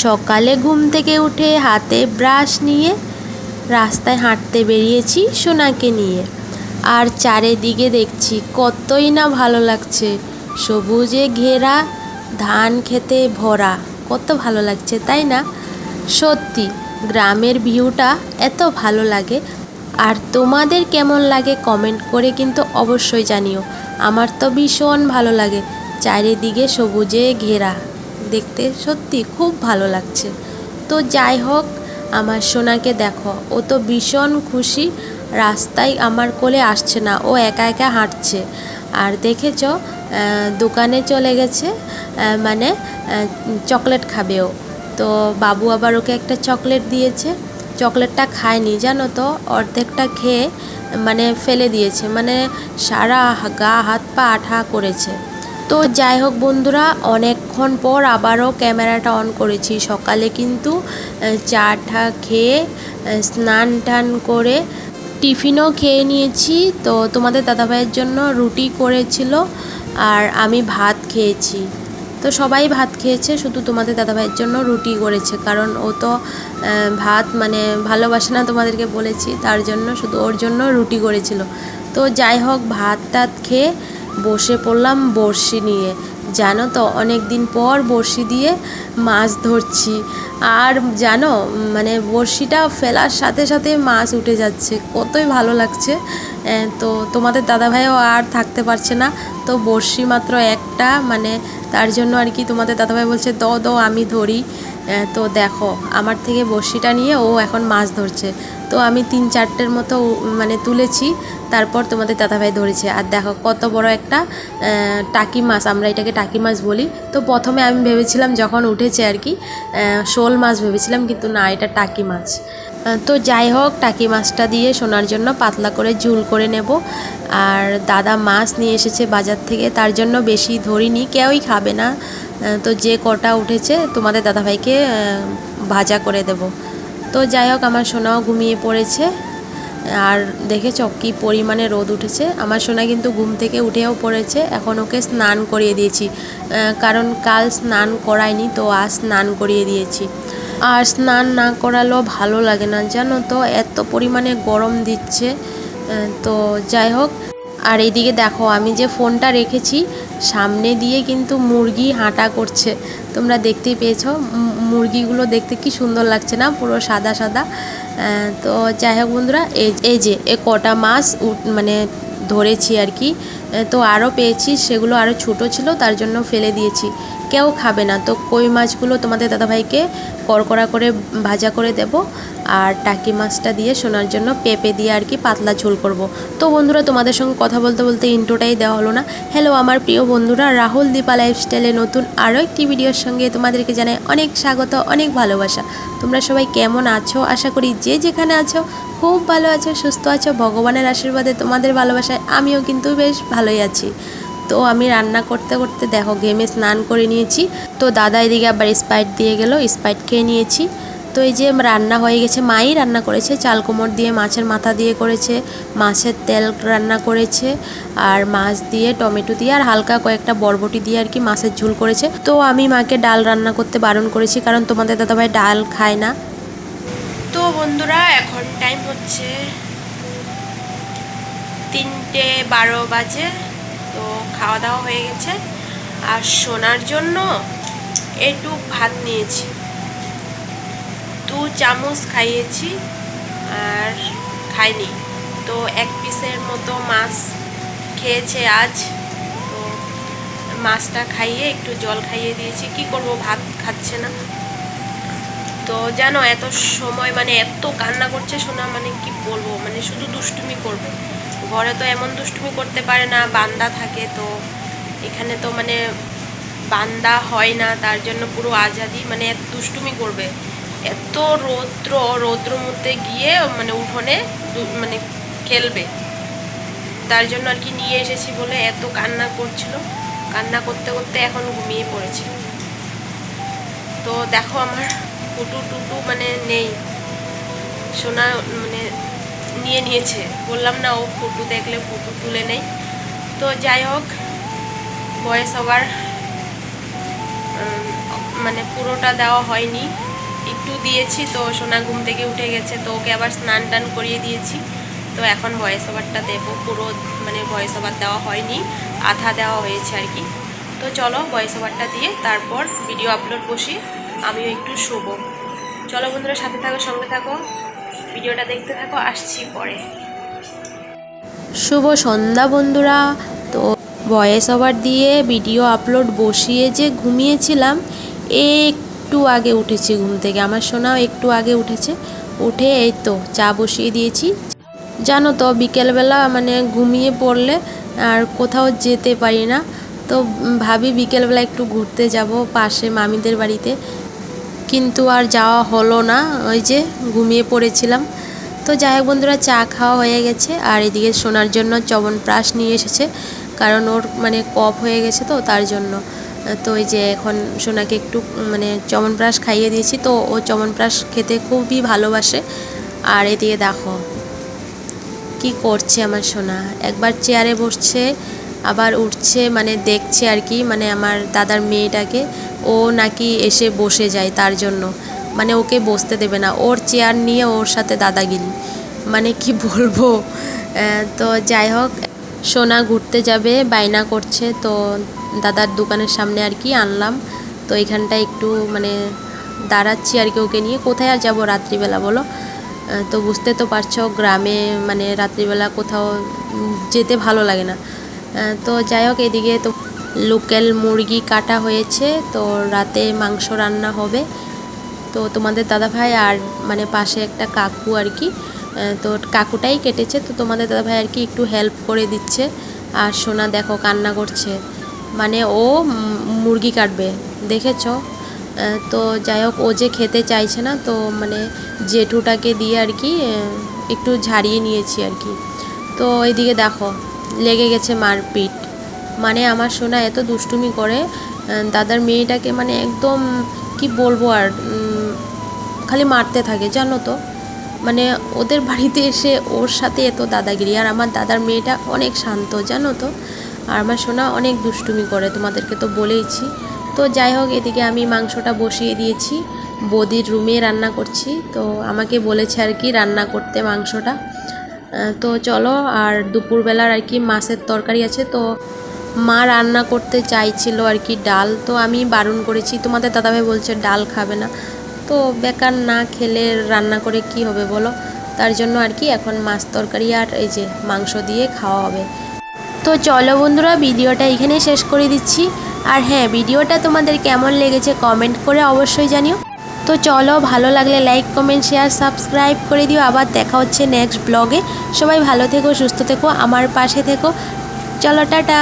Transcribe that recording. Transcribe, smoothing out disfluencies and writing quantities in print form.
সকালে ঘুম থেকে উঠে হাতে ব্রাশ নিয়ে রাস্তায় হাঁটতে বেরিয়েছি সোনাকে নিয়ে। আর চারিদিকে দেখছি কতই না ভালো লাগছে, সবুজে ঘেরা, ধান খেতে ভরা, কত ভালো লাগছে তাই না? সত্যি গ্রামের ভিউটা এত ভালো লাগে। আর তোমাদের কেমন লাগে কমেন্ট করে কিন্তু অবশ্যই জানিও। আমার তো ভীষণ ভালো লাগে, চারিদিকে সবুজে ঘেরা দেখতে সত্যি খুব ভালো লাগছে। তো যাই হোক, আমার সোনাকে দেখো, ও তো ভীষণ খুশি, রাস্তায় আমার কোলে আসছে না, ও একা একা হাঁটছে। আর দেখেছ দোকানে চলে গেছে, মানে চকলেট খাবে ও। তো বাবু আবার ওকে একটা চকলেট দিয়েছে, চকলেটটা খায়নি জানো তো, অর্ধেকটা খেয়ে মানে ফেলে দিয়েছে, মানে সারা গা হাত পা আঠা করেছে। তো যাই হোক বন্ধুরা, অনেকক্ষণ পর আবারও ক্যামেরাটা অন করেছি। সকালে কিন্তু চাটা খেয়ে স্নান টান করে টিফিনও খেয়ে নিয়েছি। তো তোমাদের দাদাভাইয়ের জন্য রুটি করেছিল আর আমি ভাত খেয়েছি। তো সবাই ভাত খেয়েছে, শুধু তোমাদের দাদাভাইয়ের জন্য রুটি করেছে, কারণ ও তো ভাত মানে ভালোবাসে না, তোমাদেরকে বলেছি, তার জন্য শুধু ওর জন্য রুটি করেছিল। তো যাই হোক, ভাত টাত খেয়ে বসে পড়লাম বড়শি নিয়ে। জানো তো অনেক দিন পর বড়শি দিয়ে মাছ ধরছি। আর জানো মানে বড়শিটা ফেলার সাথে সাথে মাছ উঠে যাচ্ছে, কতই ভালো লাগছে। তো তোমাদের দাদাভাইও আর থাকতে পারছে না, তো বড়শি মাত্র একটা, মানে তার জন্য আর কি তোমাদের দাদাভাই বলছে দো আমি ধরি। তো দেখো আমার থেকে বড়শিটা নিয়ে ও এখন মাছ ধরছে। তো আমি 3-4টের মতো মানে তুলেছি, তারপর তোমাদের দাদাভাই ধরেছে। আর দেখো কত বড় একটা টাকি মাছ, আমরা এটাকে টাকি মাছ বলি। তো প্রথমে আমি ভেবেছিলাম যখন উঠেছে আর কি শোল মাছ ভেবেছিলাম, কিন্তু না, এটা টাকি মাছ। তো যাই হোক, টাকি মাছটা দিয়ে সোনার জন্য পাতলা করে ঝুল করে নেব। আর দাদা মাছ নিয়ে এসেছে বাজার থেকে, তার জন্য বেশি ধরিনি, কেউই খাবে না। তো যে কটা উঠেছে তোমাদের দাদাভাইকে ভাজা করে দেব। তো যাই হোক, আমার সোনাও ঘুমিয়ে পড়েছে। আর দেখেছ কী পরিমাণে রোদ উঠেছে। আমার সোনা কিন্তু ঘুম থেকে উঠেও পড়েছে, এখন ওকে স্নান করিয়ে দিয়েছি, কারণ কাল স্নান করায়নি, তো আজ স্নান করিয়ে দিয়েছি। আর স্নান না করালেও ভালো লাগে না জানো তো, এত পরিমাণে গরম দিচ্ছে। তো যাই হোক, আর এইদিকে দেখো আমি যে ফোনটা রেখেছি সামনে দিয়ে কিন্তু মুরগি হাঁটা করছে, তোমরা দেখতেই পেয়েছো। মুরগিগুলো দেখতে কি সুন্দর লাগছে না, পুরো সাদা সাদা। তো যাই হোক বন্ধুরা, এই যে কটা মাছ মানে ধরেছি আর কি। তো আরও পেয়েছি, সেগুলো আরও ছোটো ছিল, তার জন্য ফেলে দিয়েছি, কেউ খাবে না। তো কই মাছগুলো তোমাদের দাদাভাইকে কড়কড়া করে ভাজা করে দেব। আর টাকি মাছটা দিয়ে সোনার জন্য পেঁপে দিয়ে আর কি পাতলা ঝোল করব। তো বন্ধুরা, তোমাদের সঙ্গে কথা বলতে বলতে ইন্ট্রোটাই দেওয়া হলো না। হ্যালো আমার প্রিয় বন্ধুরা, রাহুল দীপা লাইফস্টাইলে নতুন আরও একটি ভিডিওর সঙ্গে তোমাদেরকে জানাই অনেক স্বাগত, অনেক ভালোবাসা। তোমরা সবাই কেমন আছো? আশা করি যে যেখানে আছো খুব ভালো আছো, সুস্থ আছো। ভগবানের আশীর্বাদে তোমাদের ভালোবাসায় আমিও কিন্তু বেশ ভালোই আছি। তো আমি রান্না করতে করতে দেখো ঘেমে স্নান করে নিয়েছি। তো দাদা এদিকে আবার স্প্রাইট দিয়ে গেল, স্প্রাইট খেয়ে নিয়েছি। তো এই যে রান্না হয়ে গেছে, মাই রান্না করেছে, চাল কুমড় দিয়ে মাছের মাথা দিয়ে করেছে, মাছের তেল রান্না করেছে, আর মাছ দিয়ে টমেটো দিয়ে আর হালকা কয়েকটা বরবটি দিয়ে আর কি মাছের ঝোল করেছে। তো আমি মাকে ডাল রান্না করতে বারণ করেছি, কারণ তোমাদের দাদাভাই ডাল খায় না। তো বন্ধুরা, এখন টাইম হচ্ছে 3:12 বাজে। তো খাওয়া দাওয়া হয়ে গেছে, আর সোনার জন্য একটু ভাত নিয়েছি, 2 চামচ খাইয়েছি, আর খাইনি। তো 1 পিসের মতো মাছ খেয়েছে আজ। তো মাছটা খাইয়ে একটু জল খাইয়ে দিয়েছি, কি করব, ভাত খাচ্ছে না। তো জানো এত সময় মানে এত কান্না করছে সোনা, মানে কি বলবো, মানে শুধু দুষ্টুমি করবে। ঘরে তো এমন দুষ্টুমি করতে পারে না, বান্দা থাকে। তো এখানে তো মানে বান্দা হয় না, তার জন্য পুরো আজাদি, মানে এত দুষ্টুমি করবে। এত রৌদ্র মধ্যে গিয়ে মানে উঠোনে মানে খেলবে, তার জন্য আর কি নিয়ে এসেছি বলে এত কান্না করছিল। কান্না করতে করতে এখন ঘুমিয়ে পড়েছে। তো দেখো আমার ফুটু টুটু মানে নেই, সোনা মানে নিয়ে নিয়েছে, বললাম না ও ফুটু দেখলে ফুটু তুলে নেই। তো যাই হোক, ভয়েস ওভার মানে পুরোটা দেওয়া হয়নি, একটু দিয়েছি। তো সোনা ঘুম থেকে উঠে গেছে, তো ওকে আবার স্নান টান করিয়ে দিয়েছি। তো এখন ভয়েস ওভারটা দেবো, পুরো মানে ভয়েস ওভার দেওয়া হয়নি, আধা দেওয়া হয়েছে আর কি। তো চলো ভয়েস ওভারটা দিয়ে তারপর ভিডিও আপলোড বসি, আমিও একটু শোবো। চলো বন্ধুরা, সাথে থাকো, সঙ্গে থাকো, ভিডিওটা দেখতে থাকো, আসছি পরে। শুভ সন্ধ্যা বন্ধুরা। তো ভয়েস ওভার দিয়ে ভিডিও আপলোড বসিয়ে যে ঘুমিয়েছিলাম, একটু আগে উঠেছি ঘুম থেকে। আমার সোনাও একটু আগে উঠেছে, উঠে এই তো চা বসিয়ে দিয়েছি। জানো তো বিকেলবেলা মানে ঘুমিয়ে পড়লে আর কোথাও যেতে পারি না, তো ভাবি বিকেলবেলা একটু ঘুরতে যাব পাশে মামিদের বাড়িতে, কিন্তু আর যাওয়া হলো না, ওই যে ঘুমিয়ে পড়েছিলাম। তো যাই হোক বন্ধুরা, চা খাওয়া হয়ে গেছে, আর এদিকে সোনার জন্য চ্যবনপ্রাশ নিয়ে এসেছে, কারণ ওর মানে কফ হয়ে গেছে তো তার জন্য। তো এই যে এখন সোনাকে একটু মানে চ্যবনপ্রাশ খাইয়ে দিয়েছি, তো ও চ্যবনপ্রাশ খেতে খুবই ভালোবাসে। আর এদিকে দেখো কি করছে আমার সোনা, একবার চেয়ারে বসছে আবার উঠছে, মানে দেখছে আর কি, মানে আমার দাদার মেয়েটাকে ও নাকি এসে বসে যায়, তার জন্য মানে ওকে বসতে দেবে না, ওর চেয়ার নিয়ে ওর সাথে দাদাগিরি, মানে কি বলবো। তো যাই হোক, সোনা ঘুরতে যাবে বায়না করছে, তো দাদার দোকানের সামনে আর কি আনলাম। তো এখানটায় একটু মানে দাঁড়াচ্ছি আর কি ওকে নিয়ে, কোথায় আর যাবো রাত্রিবেলা বলো। তো বুঝতে তো পারছো, গ্রামে মানে রাত্রিবেলা কোথাও যেতে ভালো লাগে না। তো যাই হোক, এদিকে তো লোকাল মুরগি কাটা হয়েছে, তো রাতে মাংস রান্না হবে। তো তোমাদের দাদাভাই আর মানে পাশে একটা কাকু আর কি, তো কাকুটাই কেটেছে, তো তোমাদের দাদাভাই আর কি একটু হেল্প করে দিচ্ছে। আর সোনা দেখো কান্না করছে, মানে ও মুরগি কাটবে, দেখেছো। তো যাই হোক, ও যে খেতে চাইছে না, তো মানে জেঠুটাকে দিয়ে আর কি একটু ঝাড়িয়ে নিয়েছি আর কি। তো এইদিকে দেখো লেগে গেছে মারপিট, মানে আমার সোনা এত দুষ্টুমি করে দাদার মেয়েটাকে, মানে একদম কি বলবো আর, খালি মারতে থাকে জানো তো। মানে ওদের বাড়িতে এসে ওর সাথে এত দাদাগিরি, আর আমার দাদার মেয়েটা অনেক শান্ত জানো তো, আর আমার সোনা অনেক দুষ্টুমি করে, তোমাদেরকে তো বলেইছি। তো যাই হোক, এদিকে আমি মাংসটা বসিয়ে দিয়েছি, বৌদির রুমে রান্না করছি, তো আমাকে বলেছে আর কি রান্না করতে মাংসটা। তো চলো, আর দুপুরবেলার আর কি মাছের তরকারি আছে, তো মা রান্না করতে চাইছিল আর কি ডাল, তো আমি বারণ করেছি, তোমাদের দাদাভাই বলছে ডাল খাবে না, তো বেকার না খেলে রান্না করে কি হবে বলো, তার জন্য আর কি এখন মাছ তরকারি আর এই যে মাংস দিয়ে খাওয়া হবে। তো চলো বন্ধুরা, ভিডিওটা এখানেই শেষ করে দিচ্ছি। আর হ্যাঁ, ভিডিওটা তোমাদের কেমন লেগেছে কমেন্ট করে অবশ্যই জানিও। তো চলো, ভালো লাগলে লাইক কমেন্ট শেয়ার সাবস্ক্রাইব করে দিও। আবার দেখা হচ্ছে নেক্সট ব্লগে। সবাই ভালো থেকো, সুস্থ থেকো, আমার পাশে থেকো। চলো টাটা।